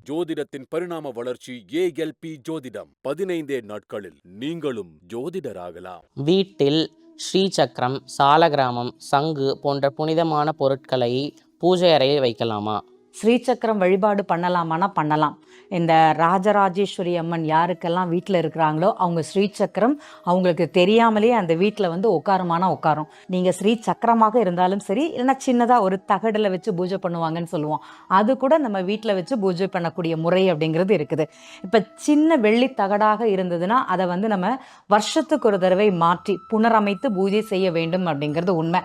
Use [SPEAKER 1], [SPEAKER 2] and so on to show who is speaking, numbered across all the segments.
[SPEAKER 1] ஜோதிடத்தின் பரிணாம வளர்ச்சி ஏஎல்பி ஜோதிடம். 15 நாட்களில் நீங்களும் ஜோதிடராகலாம்.
[SPEAKER 2] வீட்டில் ஸ்ரீசக்கரம், சாலக்கிராமம், சங்கு போன்ற புனிதமான பொருட்களை பூஜை அறையில் வைக்கலாமா?
[SPEAKER 3] ஸ்ரீசக்கரம் வழிபாடு பண்ணலாமான்னா பண்ணலாம். இந்த ராஜராஜேஸ்வரி அம்மன் யாருக்கெல்லாம் வீட்டில் இருக்கிறாங்களோ அவங்க ஸ்ரீசக்கரம் அவங்களுக்கு தெரியாமலே அந்த வீட்டில் வந்து உட்காருமானா உட்காரும். நீங்கள் ஸ்ரீசக்கரமாக இருந்தாலும் சரி, இல்லைன்னா சின்னதாக ஒரு தகடில் வச்சு பூஜை பண்ணுவாங்கன்னு சொல்லுவோம், அது கூட நம்ம வீட்டில் வச்சு பூஜை பண்ணக்கூடிய முறை அப்படிங்கிறது இருக்குது. இப்போ சின்ன வெள்ளி தகடாக இருந்ததுன்னா அதை வந்து நம்ம வருஷத்துக்கு ஒரு தடவை மாற்றி புனரமைத்து பூஜை செய்ய வேண்டும் அப்படிங்கிறது உண்மை.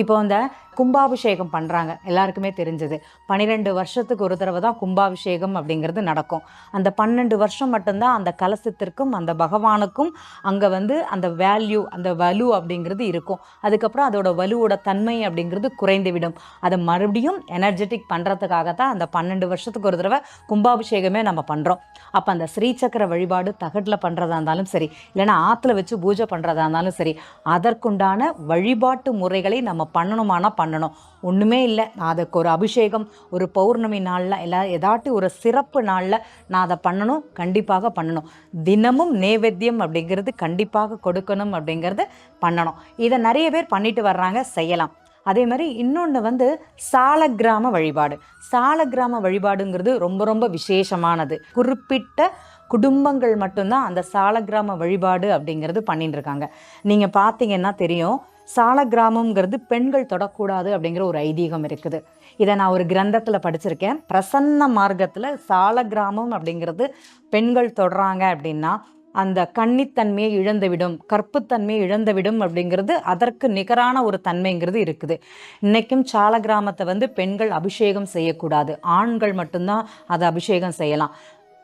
[SPEAKER 3] இப்போ அந்த கும்பாபிஷேகம் பண்ணுறாங்க, எல்லாருக்குமே தெரிஞ்சது. 12 வருஷத்துக்கு ஒரு தடவை தான் கும்பாபிஷேகம் அப்படிங்கிறது நடக்கும். அந்த 12 வருஷம் மட்டும்தான் அந்த கலசத்திற்கும் அந்த பகவானுக்கும் அங்கே வந்து அந்த வேல்யூ, அந்த வலு அப்படிங்கிறது இருக்கும். அதுக்கப்புறம் அதோட வலுவோட தன்மை அப்படிங்கிறது குறைந்து விடும். அதை மறுபடியும் எனர்ஜெட்டிக் பண்ணுறதுக்காகத்தான் அந்த 12 வருஷத்துக்கு ஒரு தடவை கும்பாபிஷேகமே நம்ம பண்ணுறோம். அப்போ அந்த ஸ்ரீசக்கர வழிபாடு தகட்டில் பண்ணுறதா இருந்தாலும் சரி, இல்லைன்னா ஆற்றுல வச்சு பூஜை பண்ணுறதா இருந்தாலும் சரி, அதற்குண்டான வழிபாட்டு முறைகளை நம்ம பண்ணணுமானா பண்ணணும். ஒன்றுமே இல்லை, நான் அதுக்கு ஒரு அபிஷேகம், ஒரு பௌர்ணமி நாளில் ஏதாட்டி ஒரு சிறப்பு நாளில் நான் அதை பண்ணணும், கண்டிப்பாக பண்ணணும். தினமும் நைவேத்தியம் அப்படிங்கிறது கண்டிப்பாக கொடுக்கணும் அப்படிங்கிறது பண்ணணும். இதை நிறைய பேர் பண்ணிட்டு வர்றாங்க, செய்யலாம். அதே மாதிரி இன்னொன்று வந்து சாலக்கிராம வழிபாடு. சாலக்கிராம வழிபாடுங்கிறது ரொம்ப ரொம்ப விசேஷமானது. குறிப்பிட்ட குடும்பங்கள் மட்டும்தான் அந்த சாலக்கிராம வழிபாடு அப்படிங்கிறது பண்ணிட்டு இருக்காங்க. நீங்கள் பார்த்தீங்கன்னா தெரியும், சாலக்கிராமங்கிறது பெண்கள் தொடக்கூடாது அப்படிங்கிற ஒரு ஐதீகம் இருக்குது. இதை நான் ஒரு கிரந்தத்தில் படிச்சிருக்கேன். பிரசன்ன மார்க்கத்தில் சாலக்கிராமம் அப்படிங்கிறது பெண்கள் தொடுறாங்க அப்படின்னா அந்த கன்னித்தன்மையை இழந்துவிடும், கற்புத்தன்மையை இழந்துவிடும் அப்படிங்கிறது அதற்கு நிகரான ஒரு தன்மைங்கிறது இருக்குது. இன்றைக்கும் சாலக்கிராமத்தை வந்து பெண்கள் அபிஷேகம் செய்யக்கூடாது, ஆண்கள் மட்டும்தான் அதை அபிஷேகம் செய்யலாம்.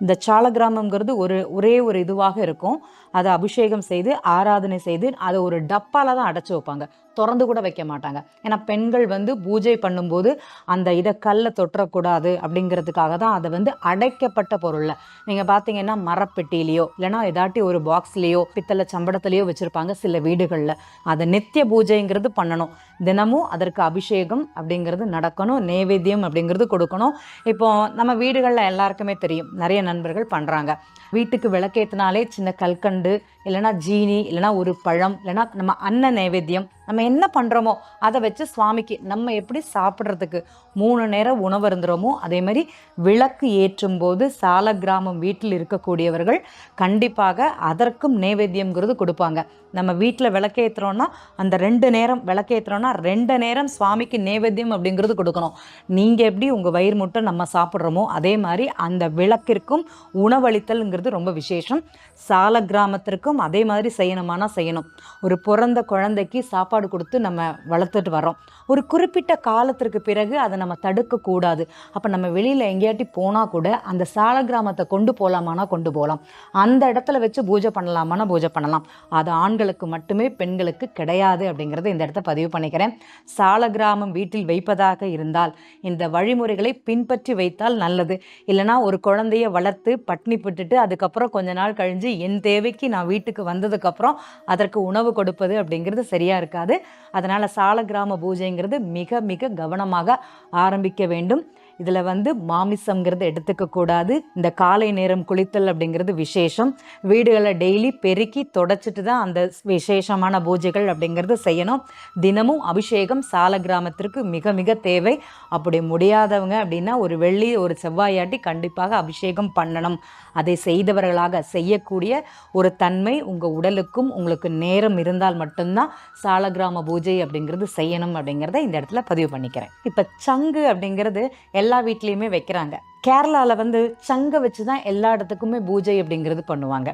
[SPEAKER 3] இந்த சாலக்கிராமங்கிறது ஒரே ஒரு இதுவாக இருக்கும். அதை அபிஷேகம் செய்து ஆராதனை செய்து அதை ஒரு டப்பால தான் அடைச்சி வைப்பாங்க, திறந்து கூட வைக்க மாட்டாங்க. ஏன்னா பெண்கள் வந்து பூஜை பண்ணும்போது அந்த இதை கல்லை தொற்றக்கூடாது அப்படிங்கிறதுக்காக தான் அதை வந்து அடைக்கப்பட்ட பொருளில், நீங்கள் பார்த்தீங்கன்னா மரப்பெட்டியிலையோ இல்லைனா ஏதாட்டி ஒரு பாக்ஸ்லேயோ பித்தளை சம்படத்துலேயோ வச்சுருப்பாங்க சில வீடுகளில். அதை நித்திய பூஜைங்கிறது பண்ணணும், தினமும் அதற்கு அபிஷேகம் அப்படிங்கிறது நடக்கணும், நைவேத்தியம் அப்படிங்கிறது கொடுக்கணும். இப்போ நம்ம வீடுகளில் எல்லாருக்குமே தெரியும், நிறைய நண்பர்கள் பண்ணுறாங்க. வீட்டுக்கு விளக்கேற்றினாலே சின்ன கல்கண்டு இல்லைனா ஜீனி இல்லைனா ஒரு பழம் இல்லைனா நம்ம அன்ன நைவேத்தியம் நம்ம என்ன பண்ணுறோமோ அதை வச்சு சுவாமிக்கு நம்ம எப்படி சாப்பிட்றதுக்கு 3 நேரம் உணவு இருந்துறோமோ அதே மாதிரி விளக்கு ஏற்றும் போது சாலக்கிராமம் வீட்டில் இருக்கக்கூடியவர்கள் கண்டிப்பாக அதற்கும் நைவேத்தியம்ங்கிறது கொடுப்பாங்க. நம்ம வீட்டில் விளக்கேற்றுறோன்னா அந்த 2 நேரம் விளக்கேற்றுறோன்னா 2 நேரம் சுவாமிக்கு நைவேத்தியம் அப்படிங்கிறது கொடுக்கணும். நீங்கள் எப்படி உங்கள் வயிறு முட்டை நம்ம சாப்பிட்றோமோ அதே மாதிரி அந்த விளக்கிற்கும் உணவளித்தல்ங்கிறது ரொம்ப விசேஷம். சாலக்கிராமத்திற்கும் அதே மாதிரி செய்யணுமானா செய்யணும். ஒரு பிறந்த குழந்தைக்கு சாப்பாடு கொடுத்து நம்ம வளர்த்துட்டு வரோம், ஒரு குறிப்பிட்ட காலத்திற்கு பிறகு அதை நம்ம தடுக்கக்கூடாது. அப்போ நம்ம வெளியில் எங்கேயாட்டி போனால் கூட அந்த சாலக்கிராமத்தை கொண்டு போகலாமானா கொண்டு போகலாம், அந்த இடத்துல வச்சு பூஜை பண்ணலாமானா பூஜை பண்ணலாம். அது ஆண்களுக்கு மட்டுமே, பெண்களுக்கு கிடையாது அப்படிங்கிறத இந்த இடத்த பதிவு பண்ணிக்கிறேன். சாலக்கிராமம் வீட்டில் வைப்பதாக இருந்தால் இந்த வழிமுறைகளை பின்பற்றி வைத்தால் நல்லது. இல்லைனா ஒரு குழந்தைய வளர்த்து பட்னி போட்டுட்டு அதுக்கப்புறம் கொஞ்ச நாள் கழிஞ்சு என் தேவைக்கு நான் வீட்டுக்கு வந்ததுக்கப்புறம் அதற்கு உணவு கொடுப்பது அப்படிங்கிறது சரியாக இருக்காது. அதனால் சாலக்கிராம பூஜைங்கிறது மிக மிக கவனமாக ஆரம்பிக்க வேண்டும். இதில் வந்து மாமிசங்கிறது எடுத்துக்கக்கூடாது. இந்த காலை நேரம் குளித்தல் அப்படிங்கிறது விசேஷம். வீடுகளை டெய்லி பெருக்கி தொடச்சிட்டு தான் அந்த விசேஷமான பூஜைகள் அப்படிங்கிறது செய்யணும். தினமும் அபிஷேகம் சாலக்கிராமத்திற்கு மிக மிக தேவை. அப்படி முடியாதவங்க அப்படின்னா ஒரு வெள்ளி ஒரு செவ்வாயாட்டி கண்டிப்பாக அபிஷேகம் பண்ணணும். அதை செய்தவர்களாக செய்யக்கூடிய ஒரு தன்மை உங்கள் உடலுக்கும் உங்களுக்கு நேரம் இருந்தால் மட்டும்தான் சாலக்கிராம பூஜை அப்படிங்கிறது செய்யணும் அப்படிங்கிறத இந்த இடத்துல பதிவு பண்ணிக்கிறேன். இப்போ சங்கு அப்படிங்கிறது எல்லா வீட்லேயுமே வைக்கிறாங்க. கேரளாவில் வந்து சங்கை வச்சு தான் எல்லா இடத்துக்குமே பூஜை அப்படிங்கிறது பண்ணுவாங்க.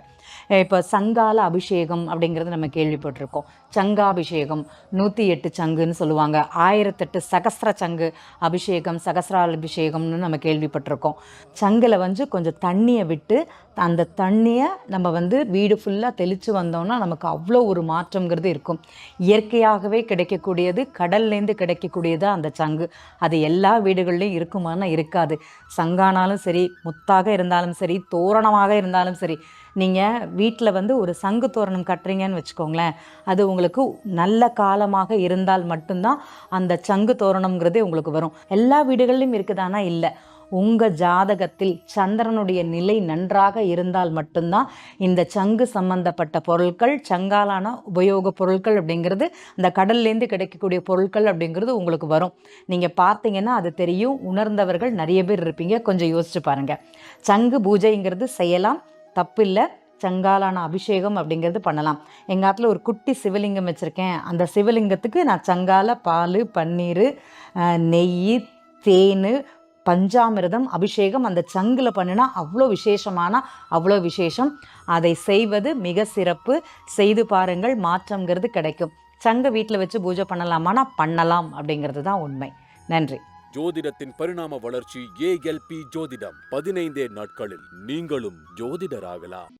[SPEAKER 3] இப்போ சங்கால அபிஷேகம் அப்படிங்கிறது நம்ம கேள்விப்பட்டிருக்கோம். சங்காபிஷேகம் 108 சங்குன்னு சொல்லுவாங்க. 1008 சகஸ்ர சங்கு அபிஷேகம், சகஸ்ராபிஷேகம்னு நம்ம கேள்விப்பட்டிருக்கோம். சங்கில் வந்து கொஞ்சம் தண்ணியை விட்டு அந்த தண்ணியை நம்ம வந்து வீடு ஃபுல்லாக தெளித்து வந்தோம்னா நமக்கு அவ்வளோ ஒரு மாற்றங்கிறது இருக்கும். இயற்கையாகவே கிடைக்கக்கூடியது, கடல்லேருந்து கிடைக்கக்கூடியது அந்த சங்கு. அது எல்லா வீடுகள்லையும் இருக்குமானா இருக்காது. சங்கானாலும் சரி, முத்தாக இருந்தாலும் சரி, தோரணமாக இருந்தாலும் சரி, நீங்கள் வீட்டில் வந்து ஒரு சங்கு தோரணம் கட்டுறீங்கன்னு வச்சுக்கோங்களேன், அது உங்களுக்கு நல்ல காலமாக இருந்தால் மட்டும்தான் அந்த சங்கு தோரணம்ங்கிறதே உங்களுக்கு வரும். எல்லா வீடுகள்லையும் இருக்குதானா இல்லை. உங்கள் ஜாதகத்தில் சந்திரனுடைய நிலை நன்றாக இருந்தால் மட்டும்தான் இந்த சங்கு சம்பந்தப்பட்ட பொருட்கள், சங்காலான உபயோக பொருட்கள் அப்படிங்கிறது, அந்த கடல்லேருந்து கிடைக்கக்கூடிய பொருட்கள் அப்படிங்கிறது உங்களுக்கு வரும். நீங்கள் பார்த்தீங்கன்னா அது தெரியும். உணர்ந்தவர்கள் நிறைய பேர் இருப்பீங்க. கொஞ்சம் யோசிச்சு பாருங்கள். சங்கு பூஜைங்கிறது செய்யலாம், தப்பில்லை. சங்காலான அபிஷேகம் அப்படிங்கிறது பண்ணலாம். எங்கள் ஆத்துல ஒரு குட்டி சிவலிங்கம் வச்சுருக்கேன். அந்த சிவலிங்கத்துக்கு நான் சங்கால பால், பன்னீர், நெய், தேன், பஞ்சாமிர்தம் அபிஷேகம் அந்த சங்கில் பண்ணினா அவ்வளோ அவ்வளோ விசேஷம். அதை செய்வது மிக சிறப்பு. செய்து பாருங்கள், மாற்றங்கிறது கிடைக்கும். சங்கை வீட்டில் வச்சு பூஜை பண்ணலாமான்னா பண்ணலாம் அப்படிங்கிறது தான் உண்மை. நன்றி.
[SPEAKER 1] ஜோதிடத்தின் பரிணாம வளர்ச்சி ALP ஜோதிடம். 15 நாட்களில் நீங்களும் ஜோதிடராகலாம்.